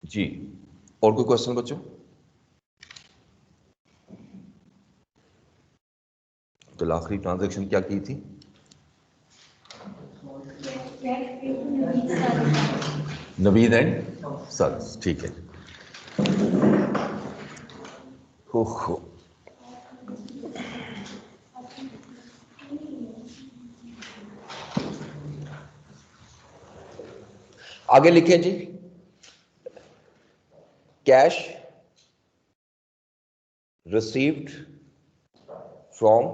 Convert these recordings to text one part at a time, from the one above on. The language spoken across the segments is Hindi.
जी, और कोई क्वेश्चन बच्चों? तो आखिरी ट्रांजैक्शन क्या की थी? नवीद एंड सर, ठीक है। हो आगे लिखें जी, cash received from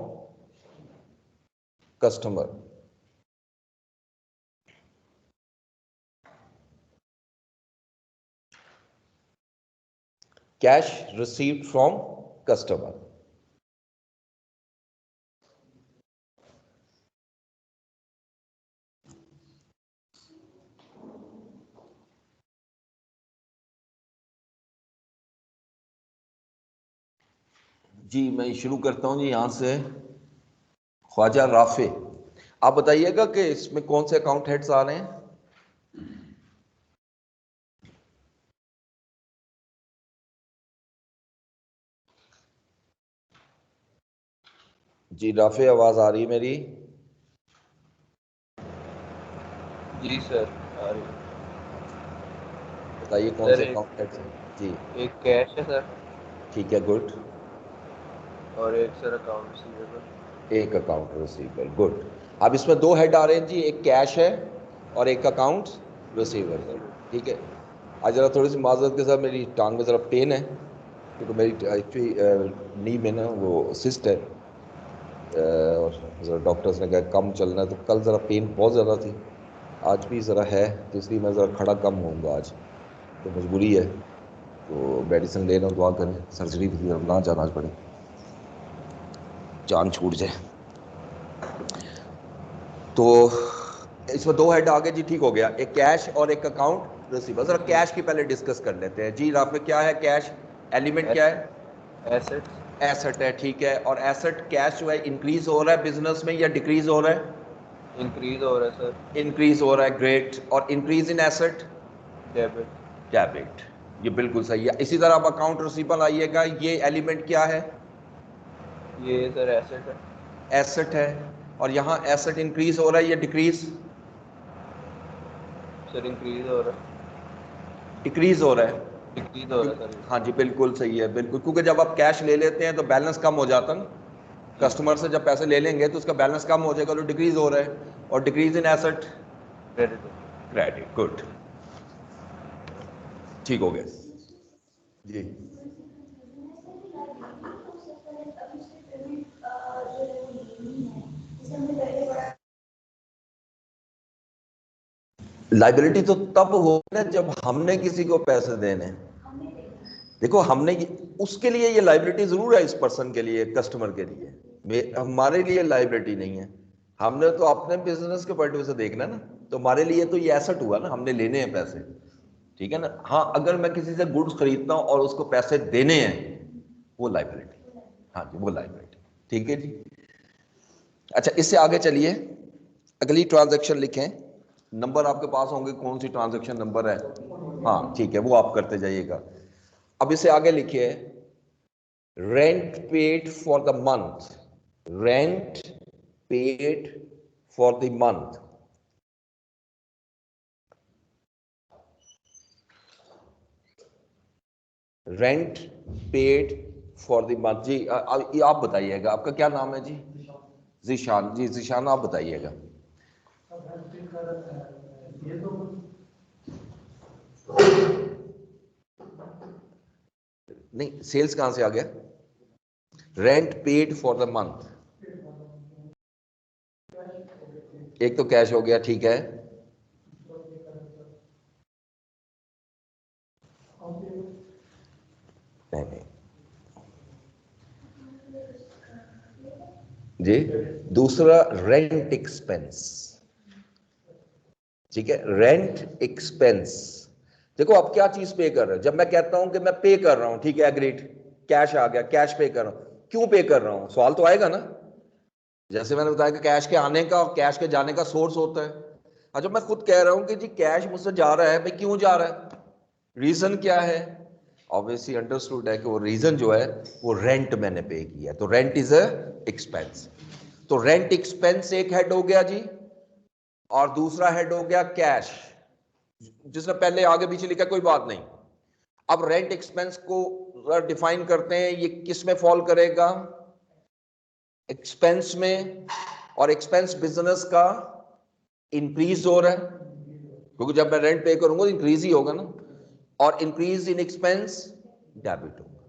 customer, cash received from customer. जी मैं शुरू करता हूं जी यहां से। ख्वाजा राफे, आप बताइएगा कि इसमें कौन से अकाउंट हेड्स आ रहे हैं? जी राफे, आवाज आ रही है मेरी? जी सर आ रही है। बताइए कौन सर से अकाउंट हेड्स हैं? जी एक कैश है सर, ठीक है, गुड। और एक सर अकाउंट रिसीवेबल। एक अकाउंट रिसीवेबल, गुड। अब इसमें दो हेड आ रहे हैं जी, एक कैश है और एक अकाउंट रिसीवेबल है। ठीक है, आज जरा थोड़ी सी माजरत के साथ मेरी टांग में ज़रा पेन है, क्योंकि मेरी एक्चुअली नी में ना वो सिस्ट है, और ज़रा डॉक्टर्स ने कहा कम चलना है, तो कल ज़रा पेन बहुत ज़्यादा थी, आज भी ज़रा है, तो इसलिए मैं ज़रा खड़ा कम होऊंगा आज, तो मजबूरी है। तो मेडिसिन ले रहा हूँ, दुआ करें सर्जरी की तरफ ना जाना पड़े, जान छूट जाए। तो इसमें दो हेड आ गए जी, ठीक हो गया, एक कैश और एक अकाउंट रिसीवेबल। जरा कैश की पहले डिस्कस कर लेते हैं जी। राफे, क्या है कैश? एलिमेंट क्या है? एसेट्स। एसेट है, ठीक है। और एसेट कैश जो है इंक्रीज हो रहा है बिजनेस में या डिक्रीज हो रहा है? इंक्रीज हो रहा है सर। इंक्रीज हो रहा है, ग्रेट। और increase in asset? Debit. Debit, ये बिल्कुल सही है। इसी तरह आप अकाउंट रिसीवेबल आइएगा, ये एलिमेंट क्या है? ये सर एसेट है। एसेट है। और यहाँ एसेट इंक्रीज हो रहा है या डिक्रीज? सर इंक्रीज हो रहा है। डिक्रीज हो रहा है। डिक्रीज हो रहा है सर। हाँ जी बिल्कुल सही है, बिल्कुल, क्योंकि जब आप कैश ले लेते हैं तो बैलेंस कम हो जाता है। जी कस्टमर से जब पैसे ले लेंगे तो उसका बैलेंस कम हो जाएगा, तो डिक्रीज हो रहा है। और decrease in asset? Credit. Credit, good, ठीक हो गया जी। लाइबिलिटी तो तब हो ना जब हमने किसी को पैसे देने। देखो हमने उसके लिए ये लाइबिलिटी जरूर है, इस पर्सन के लिए, कस्टमर के लिए, हमारे लिए लाइबिलिटी नहीं है। हमने तो अपने बिजनेस के पॉइंट ऑफ व्यू से देखना ना, तो हमारे लिए तो ये एसेट हुआ ना, हमने लेने हैं पैसे, ठीक है ना। हाँ, अगर मैं किसी से गुड्स खरीदता हूं और उसको पैसे देने हैं, वो लाइबिलिटी। हाँ जी, वो लाइबिलिटी, ठीक है जी। अच्छा, इससे आगे चलिए, अगली ट्रांजैक्शन लिखें। नंबर आपके पास होंगे, कौन सी ट्रांजैक्शन नंबर है? हाँ ठीक है, वो आप करते जाइएगा। अब इसे आगे लिखिए, rent paid for the month, rent paid for the month. Rent paid for the month जी। आप बताइएगा, आपका क्या नाम है जी? जीशान जी, जीशान आप बताइएगा। नहीं, सेल्स कहां से आ गया? Rent paid for the month, एक तो कैश हो गया, ठीक है। नहीं नहीं जी, दूसरा रेंट एक्सपेंस, ठीक है, रेंट एक्सपेंस। देखो आप क्या चीज पे कर रहे हो, जब मैं कहता हूं कि मैं पे कर रहा हूं, ठीक है, एग्रीड, कैश आ गया, कैश पे कर रहा हूं, क्यों पे कर रहा हूं, सवाल तो आएगा ना। जैसे मैंने बताया कि कैश के आने का और कैश के जाने का सोर्स होता है। अच्छा, मैं खुद कह रहा हूं कि जी कैश मुझसे जा रहा है, भाई क्यों जा रहा है? रीजन क्या है? ऑब्वियसली अंडरस्टूड है कि वो रीजन जो है वो रेंट मैंने पे किया, तो रेंट इज अ एक्सपेंस। तो रेंट एक्सपेंस एक हेड हो गया जी, और दूसरा हेड हो गया कैश, जिसने पहले आगे पीछे लिखा कोई बात नहीं। अब रेंट एक्सपेंस को डिफाइन करते हैं, ये किस में फॉल करेगा? एक्सपेंस में। और एक्सपेंस बिजनेस का इंक्रीज हो रहा है, क्योंकि जब मैं रेंट पे करूंगा इंक्रीज ही होगा ना, और इंक्रीज इन एक्सपेंस डेबिट होगा।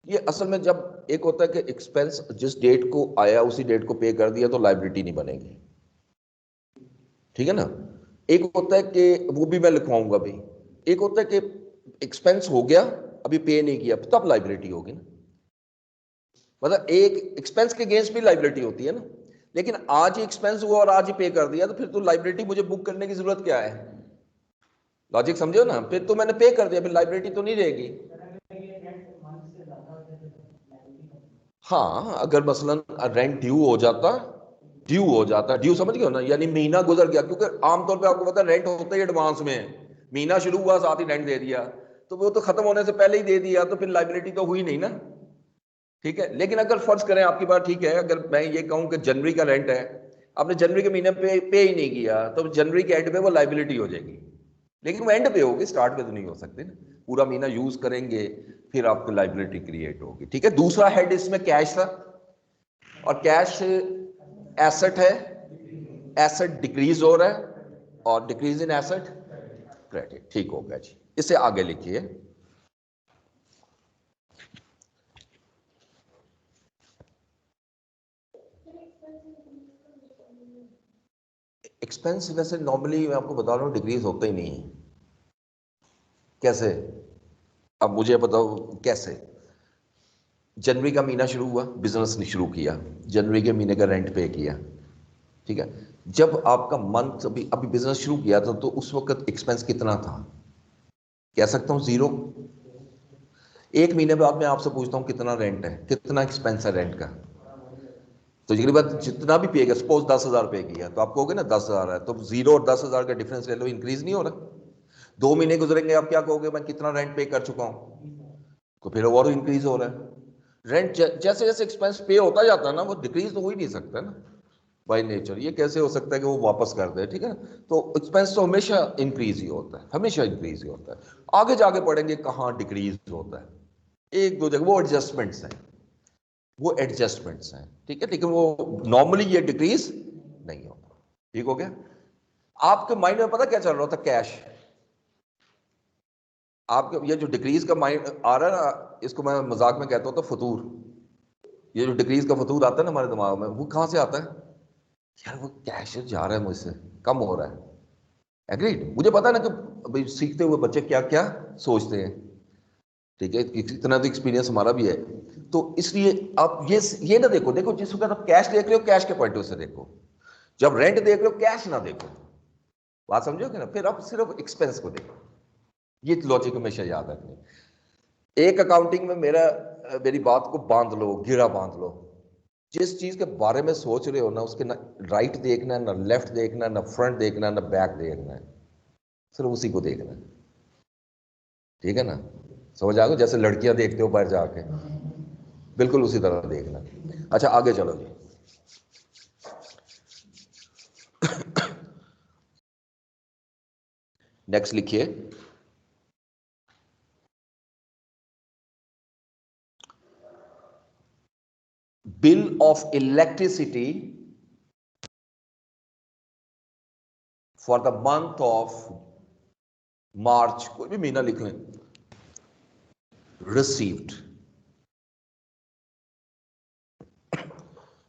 ये असल में जब एक होता है कि एक्सपेंस जिस डेट को आया उसी डेट को पे कर दिया तो लायबिलिटी नहीं बनेगी, ठीक है ना। एक होता है कि वो भी मैं लिखवाऊंगा भी, एक होता है कि एक्सपेंस हो गया अभी पे नहीं किया तब लायबिलिटी होगी ना। मतलब एक एक्सपेंस के अगेंस्ट भी लायबिलिटी होती है ना, लेकिन आज ही एक्सपेंस हुआ और आज ही पे कर दिया तो फिर तो लायबिलिटी मुझे बुक करने की जरूरत क्या है? लॉजिक समझो ना, फिर तो मैंने पे कर दिया, फिर लायबिलिटी तो नहीं रहेगी। हाँ, अगर मसलन रेंट ड्यू हो जाता, ड्यू समझ गए हो ना, यानी महीना गुजर गया, क्योंकि आमतौर पे आपको पता है रेंट होता ही एडवांस में है, महीना शुरू हुआ साथ ही रेंट दे दिया, तो वो तो खत्म होने से पहले ही दे दिया, तो फिर लायबिलिटी तो हुई नहीं ना, ठीक है। लेकिन अगर फर्ज करें, आपकी बात ठीक है, अगर मैं ये कहूं कि जनवरी का रेंट है, आपने जनवरी के महीने पे ही नहीं किया, तो जनवरी के एंड पे वो लायबिलिटी हो जाएगी, लेकिन वो एंड पे होगी, स्टार्ट पे तो नहीं हो सकती ना। पूरा महीना यूज करेंगे फिर आपको लायबिलिटी क्रिएट होगी, ठीक है। दूसरा हेड इसमें कैश था, और कैश एसेट है, एसेट डिक्रीज हो रहा है, और डिक्रीज इन एसेट क्रेडिट, ठीक हो गया जी। इसे आगे लिखिए। एक्सपेंस वैसे नॉर्मली मैं आपको बता रहा हूं डिक्रीज होता ही नहीं है। कैसे? अब मुझे बताओ कैसे। जनवरी का महीना शुरू हुआ, बिजनेस ने शुरू किया, जनवरी के महीने का रेंट पे किया, ठीक है। जब आपका मंथ अभी अभी बिजनेस शुरू किया था तो उस वक्त एक्सपेंस कितना था? कह सकता हूं जीरो। एक महीने बाद मैं आपसे पूछता हूं कितना रेंट है, कितना एक्सपेंस है रेंट का, तो ये बात जितना भी पे किया, सपोज 10,000 पे किया, तो आप कहोगे ना 10,000 है, तो जीरो और 10,000 का डिफरेंस ले लो, इंक्रीज नहीं हो रहा। 2 महीने गुजरेंगे, आप क्या कहोगे, मैं कितना रेंट पे कर चुका हूं, तो फिर और इंक्रीज हो रहा है। रेंट जैसे जैसे एक्सपेंस पे होता जाता है ना, वो डिक्रीज तो हो ही नहीं सकता ना बाय नेचर। ये कैसे हो सकता है कि वो वापस कर दे, ठीक है। तो एक्सपेंस तो हमेशा इंक्रीज ही होता है, हमेशा इंक्रीज ही होता है। आगे जाके पढ़ेंगे कहाँ डिक्रीज होता है, एक दो जगह वो एडजस्टमेंट्स हैं, वो एडजस्टमेंट्स हैं, ठीक है, लेकिन वो नॉर्मली ये डिक्रीज नहीं होता। ठीक हो गया? आपके माइंड में पता क्या चल रहा था? कैश। आपके ये जो डिक्रीज का माइंड आ रहा है ना, इसको मैं मजाक में कहता हूँ तो फतूर, ये जो डिक्रीज का फतूर आता है ना हमारे दिमाग में, वो कहां से आता है? यार वो कैश जा रहा है मुझसे, कम हो रहा है। एग्रीड। मुझे पता है ना कि भाई सीखते हुए बच्चे क्या क्या सोचते हैं, ठीक है, इतना तो एक्सपीरियंस हमारा भी है। तो इसलिए आप ये ना देखो, देखो जिस वक्त आप कैश देख रहे हो कैश के पॉइंट ऑफ से देखो, जब रेंट देख रहे हो कैश ना देखो। बात समझोगे ना? फिर आप सिर्फ एक्सपेंस को देखो। ये लॉजिक हमेशा याद रखनी। एक अकाउंटिंग में मेरी बात को बांध लो, गिरा बांध लो। जिस चीज के बारे में सोच रहे हो ना, उसके ना राइट देखना है, ना लेफ्ट देखना है, ना फ्रंट देखना है, ना बैक देखना है, सिर्फ उसी को देखना है, ठीक है ना। समझ आ गया? जैसे लड़कियां देखते हो बाहर जाके, बिल्कुल उसी तरह देखना। अच्छा आगे चलो जी। नेक्स्ट लिखिए। Bill of electricity for the month of March, कोई भी महीना लिख लें, received.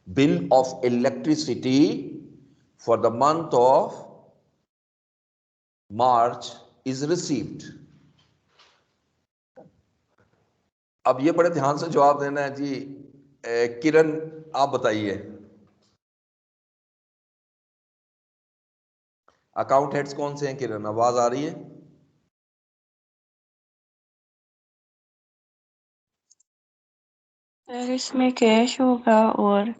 Bill of electricity for the month of March is received. अब ये बड़े ध्यान से जवाब देना है जी। किरण आप बताइए, अकाउंट हेड्स कौन से हैं? किरण आवाज आ रही है? सर इसमें कैश होगा और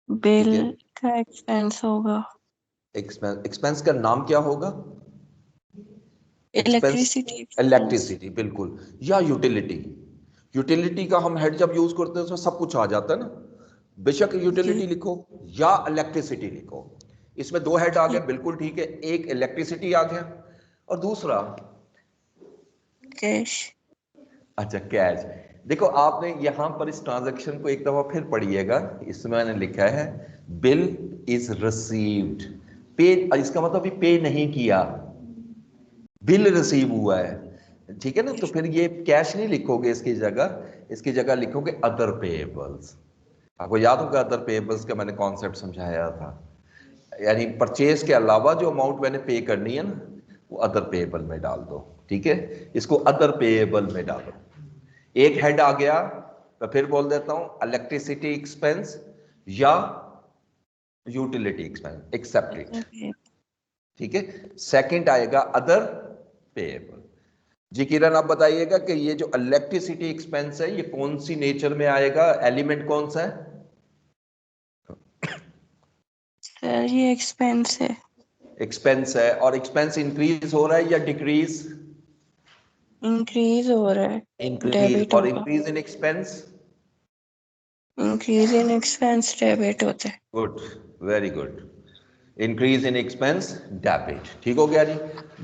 बिल ठीक है, का एक्सपेंस होगा। एक्सपेंस का नाम क्या होगा? इलेक्ट्रिसिटी, इलेक्ट्रिसिटी, बिल्कुल, या यूटिलिटी। यूटिलिटी का हम हेड जब यूज करते हैं उसमें सब कुछ आ जाता है ना, बेशक यूटिलिटी लिखो या इलेक्ट्रिसिटी लिखो, इसमें दो हेड आ गए, बिल्कुल ठीक है। एक इलेक्ट्रिसिटी आ गया और दूसरा कैश। अच्छा, कैश। देखो आपने यहां पर इस ट्रांजैक्शन को एक दफा फिर पढ़िएगा, इसमें मैंने लिखा है बिल इज रिसीव्ड, पे, इसका मतलब भी पे नहीं किया, बिल रिसीव हुआ है, ठीक है ना। तो फिर ये कैश नहीं लिखोगे, इसकी जगह लिखोगे अदर पेएबल्स। आपको याद होगा अदर पेएबल्स का मैंने कॉन्सेप्ट समझाया था, यानी परचेज के अलावा जो अमाउंट मैंने पे करनी है ना, वो अदर पेएबल में डाल दो, ठीक है। इसको अदर पेएबल में डालो। एक हेड आ गया, मैं फिर बोल देता हूं, इलेक्ट्रिसिटी एक्सपेंस या यूटिलिटी एक्सपेंस, एक्सेप्ट इट, ठीक है। सेकंड आएगा अदर पेएबल। जी किरण, आप बताइएगा कि ये जो इलेक्ट्रिसिटी एक्सपेंस है ये कौन सी नेचर में आएगा, एलिमेंट कौन सा है? सर ये एक्सपेंस है। एक्सपेंस है, और एक्सपेंस इंक्रीज हो रहा है या डिक्रीज? इंक्रीज हो रहा है, इंक्रीज। डेबिट और होगा। Increase in expense? Increase in expense debit होता है। Good, very good. Increase in expense debit, ठीक हो गया जी।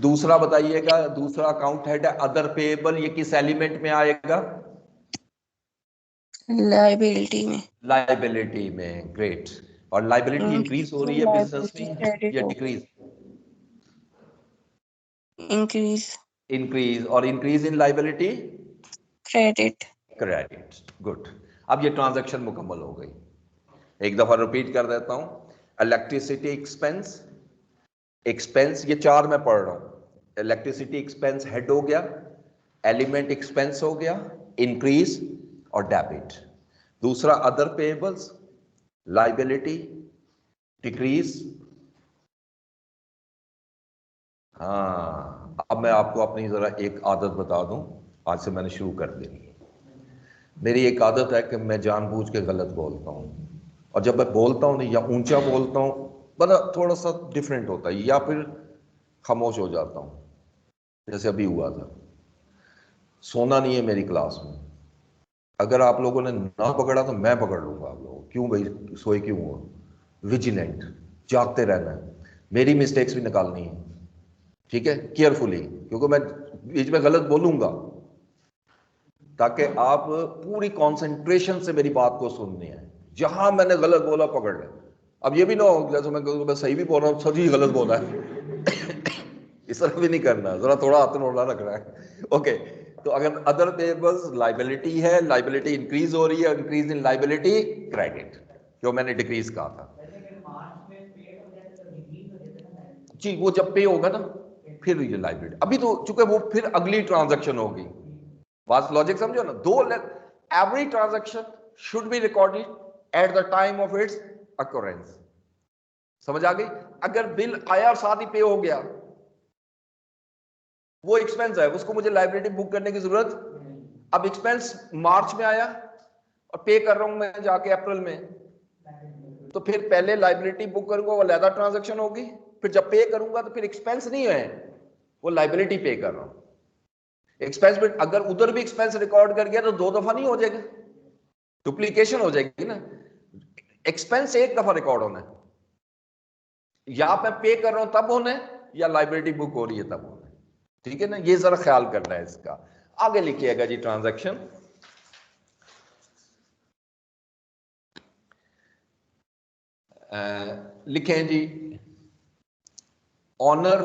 दूसरा बताइएगा, दूसरा अकाउंट हेड है अदर पेएबल, ये किस एलिमेंट में आएगा? लाइबिलिटी में। लाइबिलिटी में, ग्रेट। और लाइबिलिटी इंक्रीज हो रही है बिजनेस लाइबिलिटी में क्रेडिट या हो, डिक्रीज? Increase increase. और increase in liability? Credit. Credit, good. अब ये ट्रांजैक्शन मुकम्मल हो गई। एक दफा रिपीट कर देता हूं, इलेक्ट्रिसिटी एक्सपेंस, एक्सपेंस ये चार मैं पढ़ रहा हूं, इलेक्ट्रिसिटी एक्सपेंस हेड हो गया, एलिमेंट एक्सपेंस हो गया, इंक्रीज और डेबिट। दूसरा अदर पेएबल्स, लाइबिलिटी, डिक्रीज। हाँ, अब मैं आपको अपनी जरा एक आदत बता दूं, आज से मैंने शुरू कर दी। मेरी एक आदत है कि मैं जानबूझ के गलत बोलता हूं, और जब मैं बोलता हूं या ऊंचा बोलता हूं, मतलब थोड़ा सा डिफरेंट होता है, या फिर खामोश हो जाता हूं, जैसे अभी हुआ था। सोना नहीं है मेरी क्लास में, अगर आप लोगों ने ना पकड़ा तो मैं पकड़ लूंगा आप लोगों को। क्यों भाई सोए क्यों हुआ? विजिलेंट, जागते रहना है, मेरी मिस्टेक्स भी निकालनी है, ठीक है, केयरफुली, क्योंकि मैं बीच में गलत बोलूंगा, ताकि आप पूरी कंसंट्रेशन से मेरी बात को सुननी है। जहां मैंने गलत बोला पकड़ ले। अब ये भी ना हो जैसे मैं सही भी बोल रहा हूं, सभी गलत बोला है इस तरह भी नहीं करना, जरा थोड़ा हाथ में रख रहा है। ओके, तो अगर अदर पेबल्स लाइबिलिटी है, लाइबिलिटी इंक्रीज हो रही है, इंक्रीज इन लाइबिलिटी क्रेडिट, जो मैंने डिक्रीज कहा था जी, वो जब पे होगा ना फिर ये लाइबिलिटी। अभी तो चूंकि वो फिर अगली ट्रांजैक्शन होगी, बात लॉजिक समझो ना। दो, every transaction should be recorded at the time of its occurrence. समझ आ गई? अगर बिल आया और साथ ही पे हो गया, वो एक्सपेंस है, उसको मुझे लाइबिलिटी बुक करने की जरूरत। अब एक्सपेंस मार्च में आया और पे कर रहा हूं मैं जाके अप्रैल में, तो फिर पहले लाइबिलिटी बुक करूंगा, वो अलग ट्रांजैक्शन होगी। फिर जब पे करूंगा तो फिर एक्सपेंस नहीं है, वो लाइबिलिटी पे कर रहा हूं। एक्सपेंस में अगर उधर भी एक्सपेंस रिकॉर्ड कर गया तो दो दफा नहीं हो जाएगा, डुप्लीकेशन हो जाएगी ना। एक्सपेंस एक दफा रिकॉर्ड होना है, या मैं पे कर रहा हूं तब होना है, या लाइबिलिटी बुक हो रही है तब होना है, ठीक है ना। ये जरा ख्याल करना है इसका। आगे लिखिएगा जी ट्रांजैक्शन। लिखें जी, owner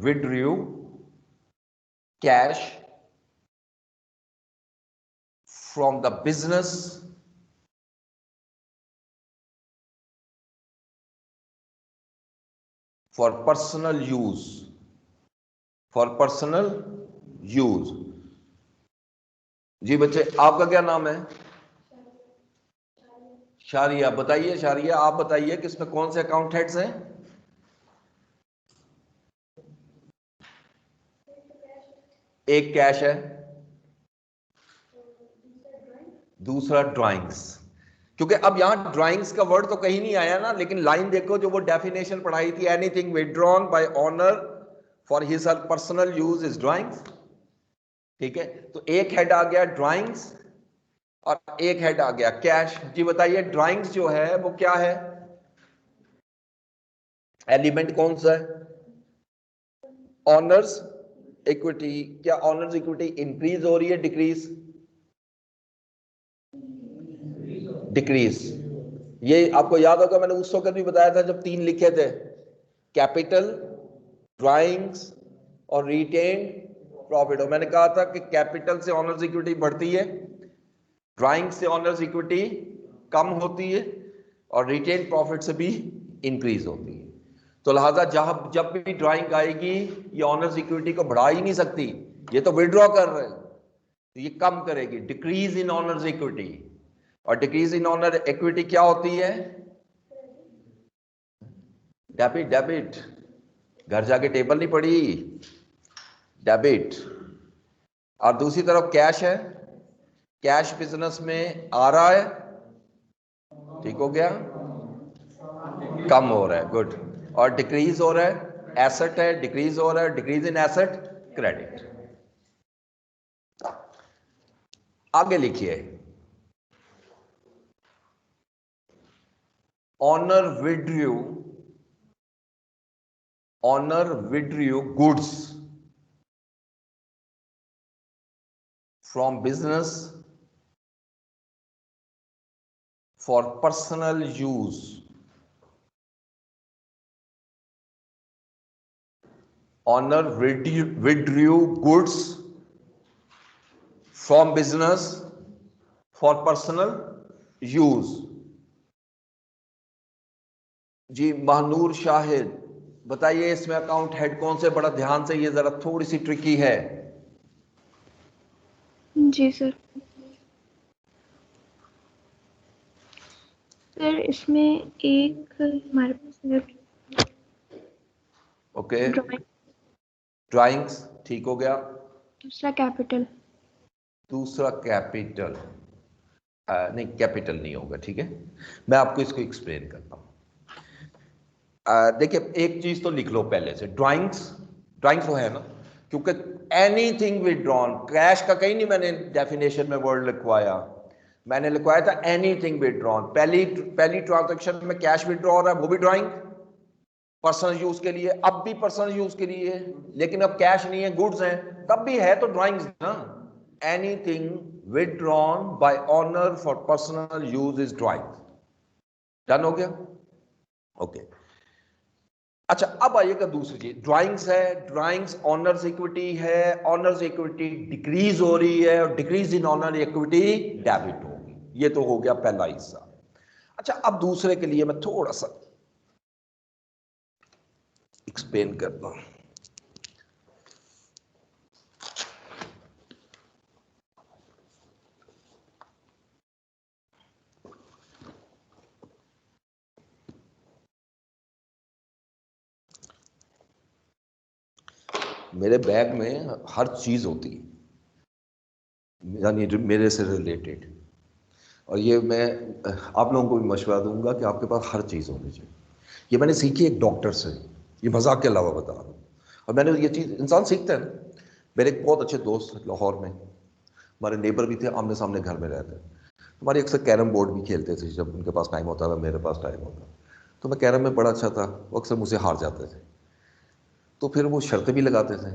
withdrew cash from the business for personal use, जी बच्चे, आपका क्या नाम है? शारिया। बताइए शारिया, आप बताइए कि इसमें कौन से अकाउंट हेड्स हैं? एक कैश है, दूसरा ड्राइंग्स। क्योंकि अब यहां ड्राइंग्स का वर्ड तो कहीं नहीं आया ना, लेकिन लाइन देखो जो वो डेफिनेशन पढ़ाई थी, anything withdrawn bye honour for his और पर्सनल यूज इज ड्राइंग्स। ठीक है, तो एक हेड आ गया ड्राइंग्स और एक हेड आ गया कैश। जी बताइए, ड्राइंग्स जो है वो क्या है, एलिमेंट कौन सा है? Honours equity. क्या ऑनर्स इक्विटी इंक्रीज हो रही है डिक्रीज? डिक्रीज। ये आपको याद होगा, मैंने उस वक्त भी बताया था जब 3 लिखे थे, कैपिटल, ड्राइंग्स और रिटेन्ड प्रॉफिट। और मैंने कहा था कि कैपिटल से ऑनर्स इक्विटी बढ़ती है, ड्राइंग से ऑनर्स इक्विटी कम होती है और रिटेन प्रॉफिट से भी इंक्रीज होती है। तो लिहाजा जब भी ड्राइंग आएगी ये ऑनर्स इक्विटी को बढ़ा ही नहीं सकती, ये तो विड्रॉ कर रहे हैं, तो ये कम करेगी, डिक्रीज इन ऑनर्स इक्विटी। और डिक्रीज इन ऑनर इक्विटी क्या होती है? डेबिट। डेबिट, घर जाके टेबल नहीं पड़ी, डेबिट। और दूसरी तरफ कैश है, कैश बिजनेस में आ रहा है, ठीक हो गया, कम हो रहा है, गुड। और डिक्रीज हो रहा है, एसेट है, डिक्रीज हो रहा है, डिक्रीज इन एसेट, क्रेडिट। आगे लिखिए, owner withdrew goods from business for personal use. Owner withdrew goods from business for personal use। जी महानूर शाहिद, बताइए इसमें अकाउंट हेड कौन से? बड़ा ध्यान से, ये जरा थोड़ी सी ट्रिकी है। जी सर। सर इसमें एक हमारे पास ओके, ड्राइंग, ड्राइंग्स, ठीक हो गया। दूसरा कैपिटल। दूसरा कैपिटल, नहीं कैपिटल नहीं होगा, ठीक है, मैं आपको इसको एक्सप्लेन करता हूं। देखिए एक चीज तो लिख लो पहले से, ड्राइंग्स तो है ना, क्योंकि एनीथिंग विथड्रॉन, कैश का कहीं नहीं मैंने डेफिनेशन में वर्ड लिखवाया, मैंने लिखवाया था एनीथिंग विथड्रॉन। पहली ट्रांजैक्शन में कैश विथड्रॉ हो रहा है, वो भी ड्राइंग पर्सनल यूज के लिए, अब भी पर्सनल यूज के लिए, लेकिन अब कैश नहीं है, गुड्स हैं, तब भी है तो ड्राइंग्स ना। Anything withdrawn bye honour for personal use is drawing. Done हो गया, ओके। अच्छा अब आइएगा दूसरी चीज, ड्राइंग्स है, ड्राइंग्स ऑनर्स इक्विटी है, ऑनर्स इक्विटी डिक्रीज हो रही है और decrease in honour equity debit होगी। ये तो हो गया पहला हिस्सा। अच्छा अब दूसरे के लिए मैं थोड़ा सा एक्सप्लेन करता हूं। मेरे बैग में हर चीज होती है, यानी मेरे से रिलेटेड, और ये मैं आप लोगों को भी मशवरा दूंगा कि आपके पास हर चीज़ होनी चाहिए। ये मैंने सीखी एक डॉक्टर से, ये मजाक के अलावा बता रहा हूँ, और मैंने ये चीज़, इंसान सीखता है ना। मेरे एक बहुत अच्छे दोस्त लाहौर में, हमारे नेबर भी थे, आमने सामने घर में रहते, हमारे अक्सर कैरम बोर्ड भी खेलते थे, जब उनके पास टाइम होता था मेरे पास टाइम होता, तो मैं कैरम में बड़ा अच्छा था, वो अक्सर मुझसे हार जाते थे, तो फिर वो शर्तें भी लगाते थे।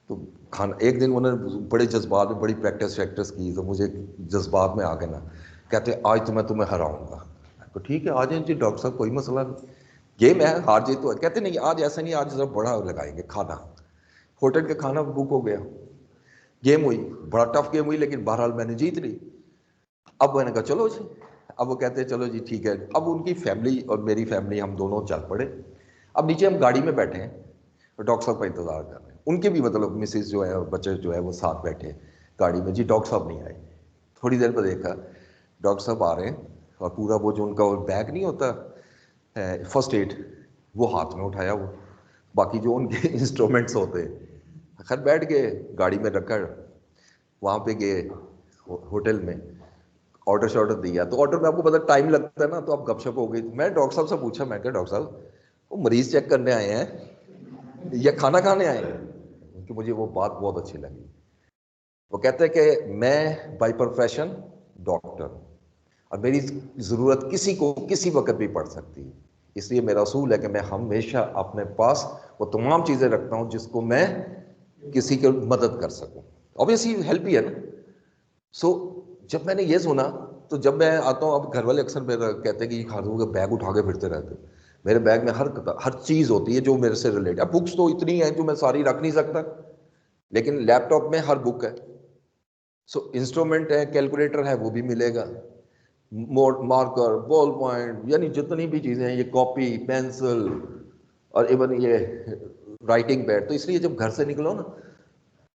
तो खाना, एक दिन उन्होंने बड़े जज्बात में बड़ी प्रैक्टिस की, तो मुझे जज्बात में आ गए ना, कहते आज तो मैं तुम्हें हराऊंगा। तो ठीक है आ जाए जी डॉक्टर साहब, कोई मसला नहीं, गेम है, हार जीत तो है। कहते नहीं आज ऐसा नहीं, आज जरा बड़ा लगाएंगे खाना। होटल का खाना बुक हो गया, गेम हुई, बड़ा टफ गेम हुई, लेकिन बहरहाल मैंने जीत ली। अब मैंने कहा चलो जी, अब वो कहते हैं चलो जी ठीक है। अब उनकी फैमिली और मेरी फैमिली, हम दोनों चल पड़े। अब नीचे हम गाड़ी में बैठे हैं और डॉक्टर साहब का इंतजार कर रहे हैं, उनके भी मतलब मिसेज जो है और बच्चे जो है वो साथ बैठे हैं गाड़ी में। जी डॉक्टर साहब नहीं आए, थोड़ी देर पर देखा डॉक्टर साहब आ रहे हैं, और पूरा वो जो उनका बैग नहीं होता फर्स्ट एड, वो हाथ में उठाया, वो बाकी जो उनके इंस्ट्रूमेंट्स होते हैं। खैर बैठ गए, गाड़ी में रखकर वहाँ पे गए होटल में, ऑर्डर शॉर्डर दिया, तो ऑर्डर में आपको पता टाइम लगता है ना, तो आप गपशप हो गई। मैं डॉक्टर साहब से पूछा, मैं क्या डॉक्टर साहब वो मरीज चेक करने आए हैं या खाना खाने आए हैं? कि मुझे वो बात बहुत अच्छी लगी। वो कहते हैं कि मैं बाय प्रोफेशन डॉक्टर, और मेरी ज़रूरत किसी को किसी वक्त भी पड़ सकती है, इसलिए मेरा असूल है कि मैं हमेशा अपने पास वो तमाम चीज़ें रखता हूँ जिसको मैं किसी की मदद कर सकूँ। ऑब्वियसली हेल्प ही है ना। सो जब मैंने ये सुना, तो जब मैं आता हूँ, अब घर वाले अक्सर मेरा कहते हैं कि खातून के बैग उठा के फिरते रहते। मेरे बैग में हर चीज़ होती है जो मेरे से रिलेटेड। अब बुक्स तो इतनी हैं जो मैं सारी रख नहीं सकता, लेकिन लैपटॉप में हर बुक है। सो इंस्ट्रूमेंट है, कैलकुलेटर है, वो भी मिलेगा, मार्कर, बॉल पॉइंट, यानी जितनी भी चीज़ें हैं, ये कॉपी, पेंसिल, और इवन ये राइटिंग पैड। तो इसलिए जब घर से निकलो ना,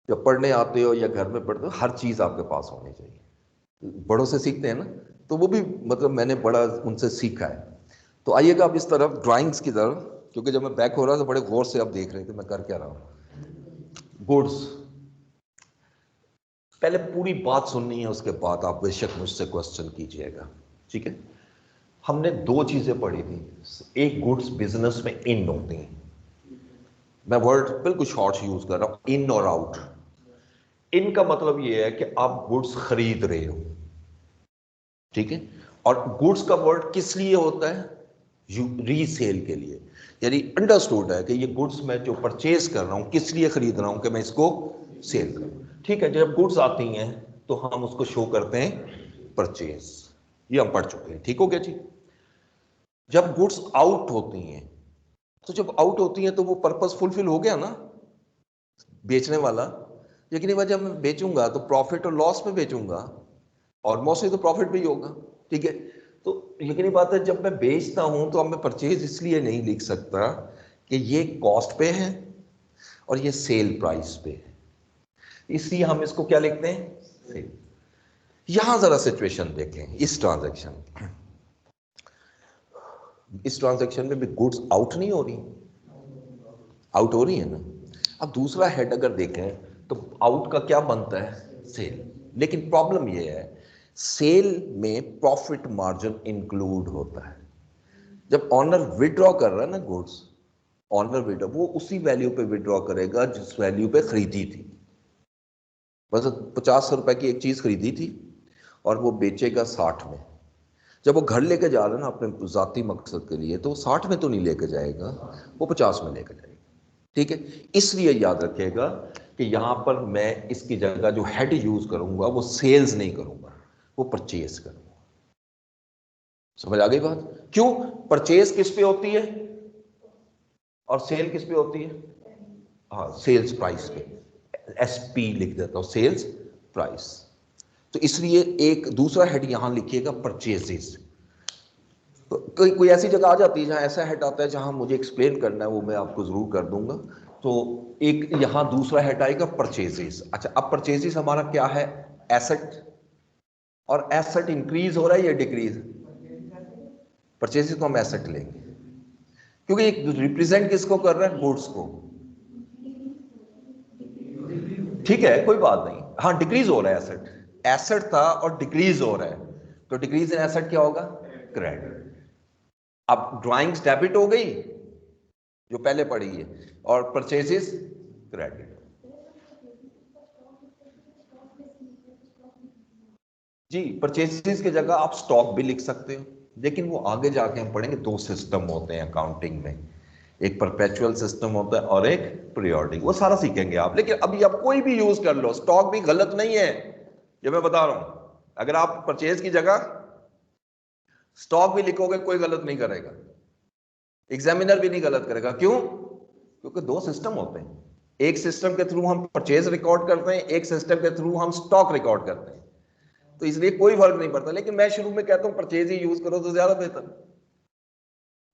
जब पढ़ने आते हो या घर में पढ़ते हो, हर चीज़ आपके पास होनी चाहिए। बड़ों से सीखते हैं ना, तो वो भी मतलब मैंने बड़ा उनसे सीखा है। तो आइएगा अब इस तरफ ड्राइंग्स की तरफ, क्योंकि जब मैं बैक हो रहा था बड़े गौर से आप देख रहे थे मैं कर क्या रहा हूँ। गुड्स, पहले पूरी बात सुननी है, उसके बाद आप बेशक मुझसे क्वेश्चन कीजिएगा, ठीक है। हमने दो चीजें पढ़ी थी। एक, गुड्स बिजनेस में इन होती हैं, मैं वर्ड बिल्कुल शॉर्ट यूज कर रहा हूं, इन और आउट। इन का मतलब यह है कि आप गुड्स खरीद रहे हो, ठीक है। और गुड्स का वर्ड किस लिए होता है? रीसेल के लिए, यानी अंडरस्टूड है कि ये गुड्स मैं जो परचेज कर रहा हूं, किस लिए खरीद रहा हूं? कि मैं इसको सेल करूं, ठीक है। जब गुड्स आती हैं तो हम उसको शो करते हैं परचेज, ये हम पढ़ चुके हैं, ठीक हो गया जी। जब गुड्स आउट होती हैं, तो जब आउट होती हैं तो वो पर्पस फुलफिल हो गया ना, बेचने वाला। लेकिन जब मैं बेचूंगा तो प्रॉफिट और लॉस में बेचूंगा, और मोस्टली तो प्रॉफिट भी होगा, ठीक है। तो यकीनी बात है, जब मैं बेचता हूं तो अब मैं परचेज इसलिए नहीं लिख सकता कि ये कॉस्ट पे है और ये सेल प्राइस पे है, इसलिए हम इसको क्या लिखते हैं? सेल। यहां जरा सिचुएशन देखें, इस ट्रांजैक्शन में भी गुड्स आउट नहीं हो रही, आउट हो रही है ना। अब दूसरा हेड अगर देखें तो आउट का क्या बनता है? सेल। लेकिन प्रॉब्लम यह है, सेल में प्रॉफिट मार्जिन इंक्लूड होता है। जब ऑनर विड्रॉ कर रहा है ना गुड्स, ऑनर विड्रॉ, वो उसी वैल्यू पे विड्रॉ करेगा जिस वैल्यू पे खरीदी थी। बस 50 रुपए की एक चीज खरीदी थी और वो बेचेगा 60 में। जब वो घर लेके जा रहा है ना अपने जाती मकसद के लिए, तो वो 60 में तो नहीं लेके जाएगा, वो 50 में लेके जाएगा, ठीक है। इसलिए याद रखिएगा कि यहां पर मैं इसकी जगह जो हेड यूज करूंगा वो सेल्स नहीं करूंगा, वो परचेज करूंगा। समझ आ गई बात? क्यों? परचेज किस पे होती है और सेल किस पे होती है? हाँ, सेल्स प्राइस पे। एसपी लिख देता हूं, सेल्स प्राइस। तो इसलिए एक दूसरा हेड यहां लिखिएगा, परचेजेस। कोई ऐसी जगह आ जाती है जहां ऐसा हेड आता है जहां मुझे एक्सप्लेन करना है, वो मैं आपको जरूर कर दूंगा। तो एक यहां दूसरा हेड आएगा, परचेजेस। अच्छा, अब परचेजेस हमारा क्या है? एसेट। और एसेट इंक्रीज हो रहा है या डिक्रीज? परचेजेस को हम एसेट लेंगे, क्योंकि एक रिप्रेजेंट किसको कर रहा है? गुड्स को, ठीक है, कोई बात नहीं। हाँ, डिक्रीज हो रहा है एसेट, एसेट था और डिक्रीज हो रहा है, तो डिक्रीज इन एसेट क्या होगा? क्रेडिट। अब ड्राइंग्स डेबिट हो गई जो पहले पढ़ी है, और परचेजेस क्रेडिट। जी, परचेजेस की जगह आप स्टॉक भी लिख सकते हो, लेकिन वो आगे जाके हम पढ़ेंगे। दो सिस्टम होते हैं अकाउंटिंग में, एक परपेचुअल सिस्टम होता है और एक पीरियोडिक, वो सारा सीखेंगे आप। लेकिन अभी आप कोई भी यूज कर लो, स्टॉक भी गलत नहीं है, ये मैं बता रहा हूं। अगर आप परचेज की जगह स्टॉक भी लिखोगे कोई गलत नहीं करेगा, एग्जामिनर भी नहीं गलत करेगा। क्यों? क्योंकि दो सिस्टम होते हैं, एक सिस्टम के थ्रू हम परचेज रिकॉर्ड करते हैं, एक सिस्टम के थ्रू हम स्टॉक रिकॉर्ड करते हैं, तो इसलिए कोई फर्क नहीं पड़ता। लेकिन मैं शुरू में कहता हूं परचेज ही यूज करो तो ज्यादा बेहतर।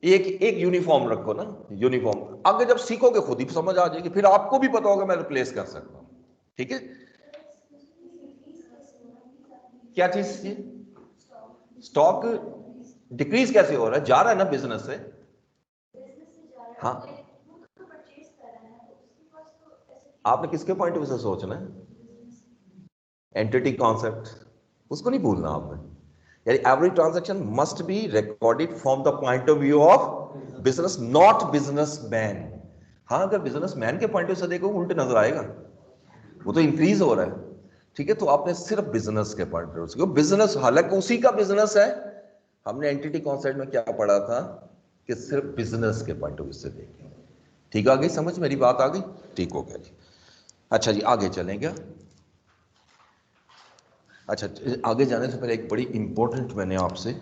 एक एक यूनिफॉर्म रखो ना, यूनिफॉर्म। आगे जब सीखोगे खुद ही समझ आ जाएगी, फिर आपको भी पता होगा मैं रिप्लेस कर सकता हूं, ठीक है। क्या चीज? स्टॉक डिक्रीज कैसे हो रहा है? जा रहा है ना बिजनेस से। हाँ, आपने किसके पॉइंट ऑफ व्यू से सोचना है? एंटिटी कॉन्सेप्ट, उसको नहीं भूलना आपने। यानी every transaction must be recorded from the point of view of business, not businessman. हाँ, अगर बिजनेसमैन के पॉइंट ऑफ व्यू से देखो उल्टे नजर आएगा, वो तो इंक्रीज हो रहा है, ठीक है। तो आपने सिर्फ बिजनेस के पॉइंट ऑफ व्यू से, बिजनेस हालांकि उसी का बिजनेस है, हमने एंटिटी कॉन्सेप्ट में क्या पढ़ा था कि सिर्फ बिजनेस के पॉइंट ऑफ व्यू से देखें। ठीक आ गई समझ, मेरी बात आ गई? ठीक हो गया जी। अच्छा जी, आगे चलें क्या? अच्छा, आगे जाने से पहले एक बड़ी इंपॉर्टेंट मैंने आपसे